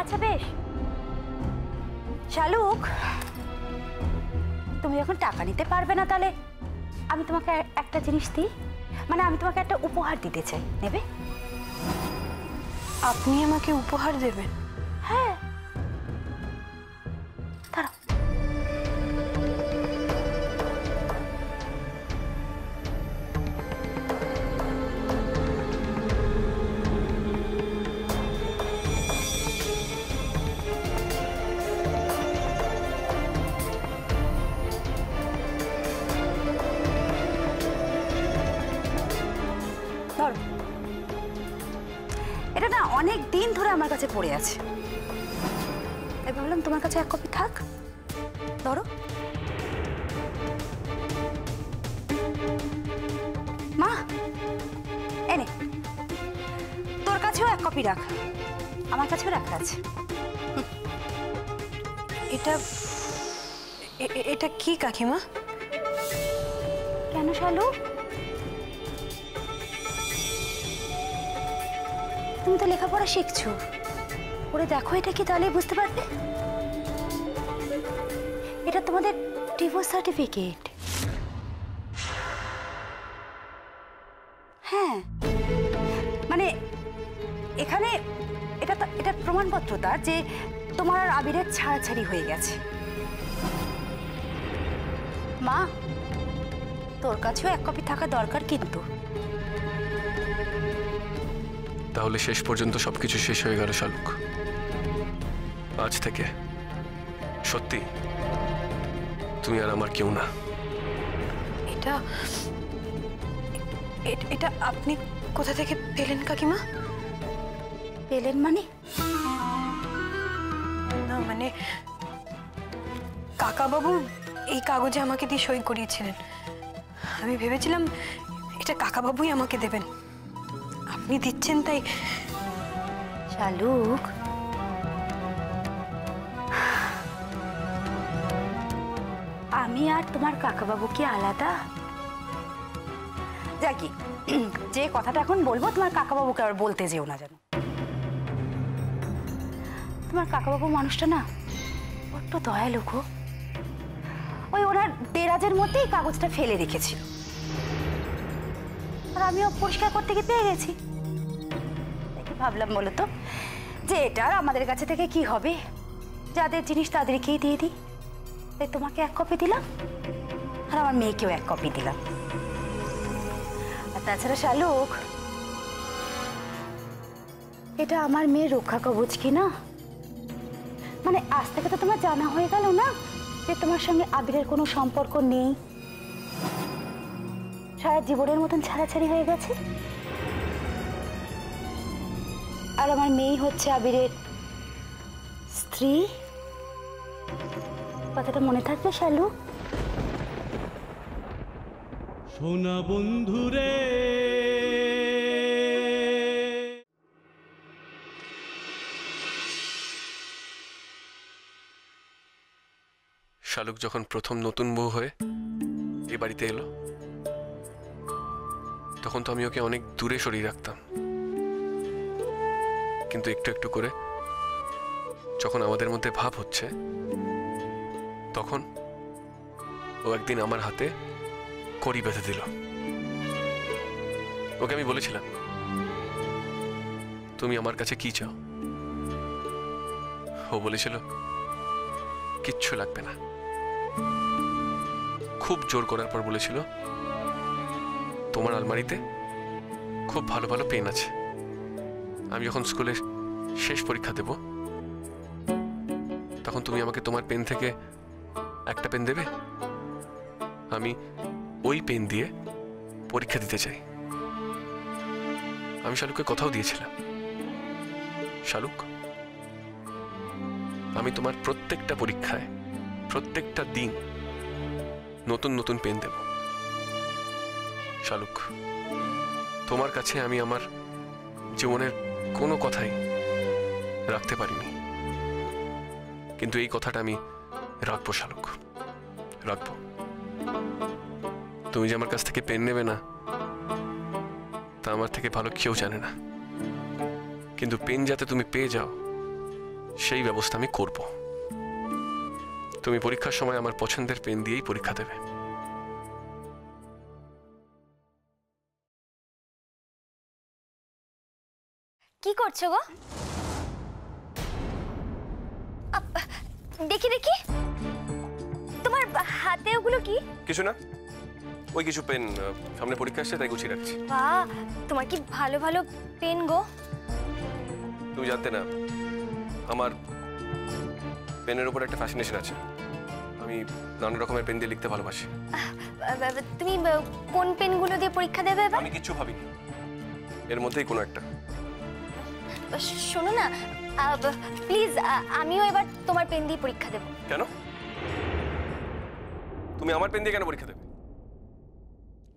আচ্ছা বেশ শালুক, তুমি যখন টাকা নিতে পারবে না তাহলে আমি তোমাকে একটা জিনিস দিই, মানে আমি তোমাকে একটা উপহার দিতে চাই, নেবে? আপনি আমাকে উপহার দেবেন? হ্যাঁ দাঁড়াও। ধরো, এটা না অনেক দিন ধরে আমার কাছে পড়ে আছে, তাই ভাবলাম তোমার কাছে এক কপি থাক। ধরো। মা এনে, তোর কাছেও এক কপি রাখ, আমার কাছেও রাখা আছে। এটা এটা কি কাকিমা? কেন শালু, তুমি তো লেখাপড়া শিখছো, পড়ে দেখো এটা কি, তাহলেই বুঝতে পারবে। এটা তোমাদের ডিভোর্স সার্টিফিকেট। হ্যাঁ মানে এখানে এটা প্রমাণপত্র তার যে তোমার আর আবিরের ছাড়াছাড়ি হয়ে গেছে। মা, তোর কাছেও এক কপি থাকা দরকার কিন্তু। তাহলে শেষ পর্যন্ত সবকিছু শেষ হয়ে গেল শালুক। আজ থেকে সত্যি তুমি আর আমার কেউ না। এটা এটা আপনি কোথা থেকে পেলেন কাকিমা? পেলেন মানে? না মানে কাকাবাবু এই কাগজে আমাকে দিয়ে সই করিয়েছিলেন। আমি ভেবেছিলাম এটা কাকাবাবুই আমাকে দেবেন, আপনি দিচ্ছেন তাই। শালুক, আমি আর তোমার কাকাবাবু কি আলাদা? যাকি, যে কথাটা এখন বলবো তোমার কাকাবাবুকে আর বলতে যেও না, জানো তোমার কাকাবাবু মানুষটা না বড্ড দয়ালু গো। ওই ওনার দেরাজের মধ্যেই কাগজটা ফেলে রেখেছিল, আর আমিও পরিষ্কার করতে গিয়ে পেয়ে গেছি। ভাবলাম বলো তো যে এটা আর আমাদের কাছে থেকে কি হবে, যাদের জিনিস তাদেরকেই দিয়ে দিই। তাই তোমাকে এক কপি দিলাম আর আমার মেয়েকেও এক কপি দিলাম। আর তাছাড়া শালুক, এটা আমার মেয়ের রক্ষা কবচ কি না? মানে আজ থেকে তো তোমার জানা হয়ে গেল না যে তোমার সঙ্গে আবিরের কোনো সম্পর্ক নেই, সারা জীবনের মতন ছাড়াছাড়ি হয়ে গেছে। আর আমার মেয়ে হচ্ছে আবিরের স্ত্রী। কথাটা মনে থাকবে শালু? সোনা বন্ধুরে শালুক যখন প্রথম নতুন বউ হয়ে এ বাড়িতে এলো, তখন তো আমি ওকে অনেক দূরে সরিয়ে রাখতাম। কিন্তু একটু একটু করে যখন আমাদের মধ্যে ভাব হচ্ছে, তখন ও একদিন আমার হাতে কড়ি বেঁধে দিল। ওকে আমি বলেছিলাম, তুমি আমার কাছে কি চাও? ও বলেছিল, কিচ্ছু লাগবে না। খুব জোর করার পর বলেছিল, তোমার আলমারিতে খুব ভালো ভালো পেন আছে। আমি যখন স্কুলের শেষ পরীক্ষা দেব, তখন তুমি আমাকে তোমার পেন থেকে একটা পেন দেবে। আমি ওই পেন দিয়ে পরীক্ষা দিতে চাই। আমি শালুককে কথাও দিয়েছিলাম, শালুক, আমি তোমার প্রত্যেকটা পরীক্ষায় প্রত্যেকটা দিন নতুন নতুন পেন দেব। শালুক, তোমার কাছে আমি আমার জীবনের কোনো কথাই রাখতে পারিনি, কিন্তু এই কথাটা আমি রাখবো শালুক, রাখবো। তুমি যে আমার কাছ থেকে পেন নেবে না তা আমার থেকে ভালো কেউ জানে না, কিন্তু পেন যাতে তুমি পেয়ে যাও সেই ব্যবস্থা আমি করব। তুমি পরীক্ষার সময় আমার পছন্দের পেন দিয়েই পরীক্ষা দেবে। কি করছো গো? দেখি দেখি, তোমার হাতে ওগুলো কি? কিছু না, ওই কিছু পেন, সামনে পরীক্ষা আসছে তাই গুছিয়ে রাখছি। বাহ, তোমার কি ভালো ভালো পেন গো। তুমি জানতে না, আমার পেনের উপর একটা ফ্যাসিনেশন আছে। আমি নানা রকমের পেন দিয়ে লিখতে ভালোবাসি। তুমি কোন পেনগুলো দিয়ে পরীক্ষা দেবে এবার? আমি কিচ্ছু ভাবিনি, এর মধ্যেই কোনো একটা। শোনো না প্লিজ, আমিও এবার তোমার পেন দিয়ে পরীক্ষা দেব। কেন? তুমি আমার পেন দিয়ে কেন পরীক্ষা দেবে?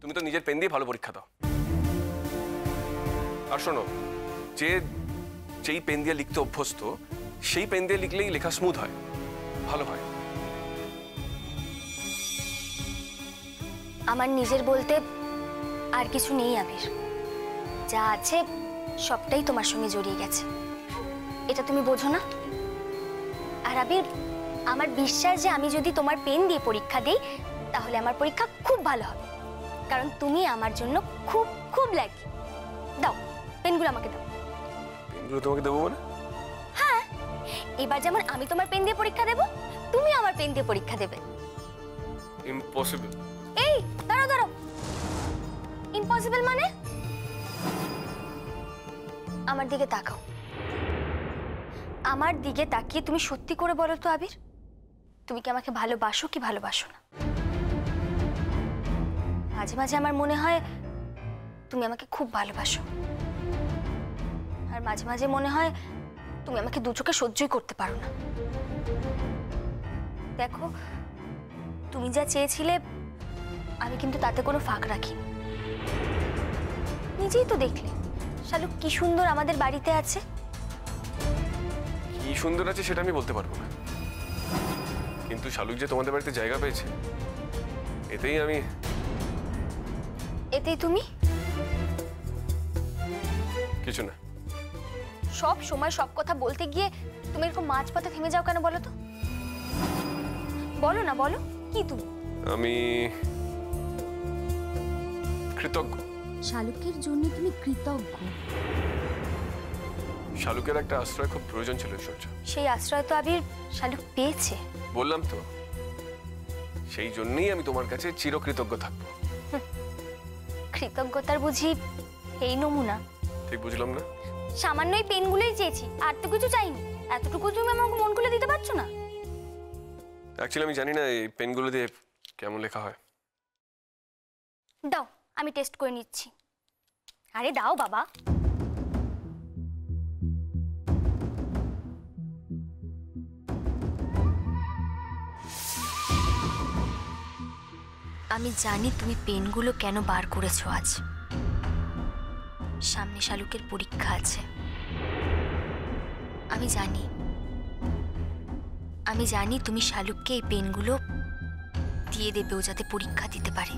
তুমি তো নিজের পেন দিয়ে ভালো পরীক্ষা দাও। আর শোনো, যেই পেন দিয়ে লিখতে অভ্যস্ত সেই পেন দিয়ে লিখলেই লেখা স্মুথ হয়, ভালো হয়। আমার নিজের বলতে আর কিছু নেই আবির, যা আছে সবটাই তোমার সঙ্গে জড়িয়ে গেছে, এটা তুমি বোঝো না? আর আবির, আমার বিশ্বাস যে আমি যদি তোমার পেন দিয়ে পরীক্ষা দিই তাহলে আমার পরীক্ষা খুব ভালো হবে, কারণ তুমি আমার জন্য খুব খুব লাকি। দাও পেনগুলো আমাকে দাও। পেনগুলো তোমাকে দেবো মানে? হ্যাঁ, এবার যেমন আমি তোমার পেন দিয়ে পরীক্ষা দেব, তুমি আমার পেন দিয়ে পরীক্ষা দেবে। ইম্পসিবল। এই দাঁড়াও দাঁড়াও, ইম্পসিবল মানে? আমার দিকে তাকাও, আমার দিকে তাকিয়ে তুমি সত্যি করে বলো তো আবির, তুমি কি আমাকে ভালোবাসো কি ভালোবাসো না? মাঝে মাঝে আমার মনে হয় তুমি আমাকে খুব ভালোবাসো, আর মাঝে মাঝে মনে হয় তুমি আমাকে দু চোখে সহ্যই করতে পারো না। দেখো, তুমি যা চেয়েছিলে আমি কিন্তু তাতে কোনো ফাঁক রাখিনি। নিজেই তো দেখলে শালুক কি সুন্দর আমাদের বাড়িতে আছে। কি সুন্দর আছে সেটা আমি বলতে পারবো না, কিন্তু শালুক যে তোমাদের বাড়িতে জায়গা পেয়েছে এতেই তুমি? কিছু না। সব সময় সব কথা বলতে গিয়ে তুমি এরকম মাঝপথে থেমে যাও কেন বলো তো? বলো না, বলো কি তুমি? আমি কৃতজ্ঞ। শালুকের জন্য তুমি কৃতজ্ঞ? শালুকের একটা আশ্রয় খুব প্রয়োজন ছিল সূর্য। সেই আশ্রয় তো আবির শালুক পেয়েছে। বললাম তো, সেই জন্যই আমি তোমার কাছে চিরকৃতজ্ঞ থাকবো। কৃতজ্ঞতার বুঝি এই নমুনা? ঠিক বুঝলাম না? সামান্য এই পেনগুলোই চেয়েছি, আর তো কিছু চাইনি। এতটুকু তুমি আমাকে মন খুলে দিতে পারছো না? অ্যাকচুয়ালি আমি জানি না এই পেনগুলো দিয়ে কেমন লেখা হয়। দাও, আমি টেস্ট করে নিচ্ছি। আরে দাও বাবা। আমি জানি তুমি পেনগুলো কেন বার করেছো আজ। সামনে শালুকের পরীক্ষা আছে। আমি জানি তুমি শালুককে এই পেনগুলো দিয়ে দেবে ও যাতে পরীক্ষা দিতে পারে।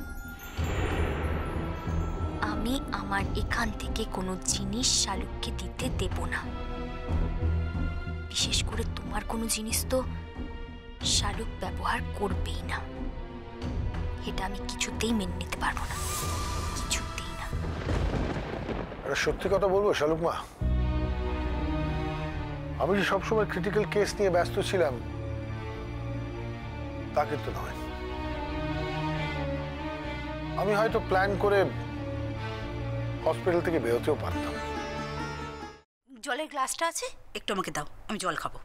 আমি আমার এখান থেকে কোনো জিনিস শালুককে দিতে দেব না, বিশেষ করে তোমার কোনো জিনিস তো শালুক ব্যবহার করবেই না। এটা আমি কিছুতেই মেনে নিতে পারবো না, কিছুতেই না। সত্যি কথা বলবো শালুক মা, আমি যে সবসময় ক্রিটিক্যাল কেস নিয়ে ব্যস্ত ছিলাম তা কিন্তু নয়। আমি হয়তো প্ল্যান করে হসপিটাল থেকে বেরোতেও পারতাম। জলের গ্লাসটা আছে, একটু আমাকে দাও, আমি জল খাবো।